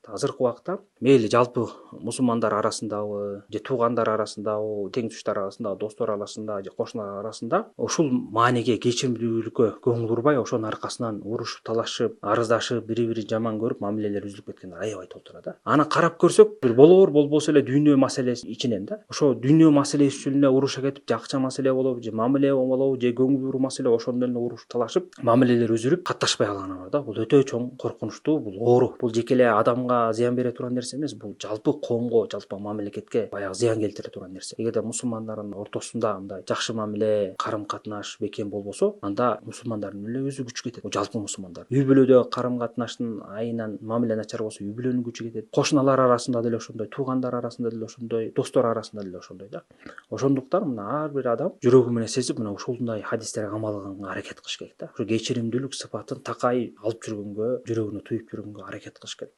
азыркы убакта мейли жалпы мусулмандар арасындабы же туугандар арасындабы, тең туштар арасындагы достор арасында же кошуналар арасында ушул мааниге, кечиримдүүлүккө көңүл бурбай, ошонун аркасынан урушуп, талашып, арыздашып, бири-бирин жаман көрүп, мамилелер үзүлүп кеткендер аябай толтура да. Аны карап көрсөк, бир болор, болбосо эле дүйнө маселеси ичинен да. Ошо дүйнө маселеси үчүн эле уруша кетип, же акча маселе болобу, же мамиле болобу, же көңүл буруу маселе, ошондон эле урушуп, талашып, мамилелер үзүлүп, катташпай калганы бар да. Бул өтө чоң коркунучтуу, бул оору. Бул жеке эле адамга зыян бере турган нерсе эмес, бул жалпы коомго, жалпы мамлекетке баягы зыян келтире турган нерсе. Эгерде мусулмандардын ортосунда мындай жакшы мамиле, карым-катнаш бекем болбосо, анда мусулмандардын эле өзү күчү кетет. Бул жалпы мусулмандар. Үй бүлөдө карым-катнаштын айынан мамиле начар болсо, үй бүлөнүн күчү кетет. Кошуналар арасында деле ошондой, туугандар арасында деле ошондой, достор арасында деле ошондой да. Ошондуктан мына ар бир адам жүрөгү менен сезип, мына ушундай хадистерге камал алганга аракет кылыш керек да. Ушу кечиримдүүлүк сыпатын такай алып жүргөнгө, жүрөгүнө туюп жүргөнгө аракет кылыш керек.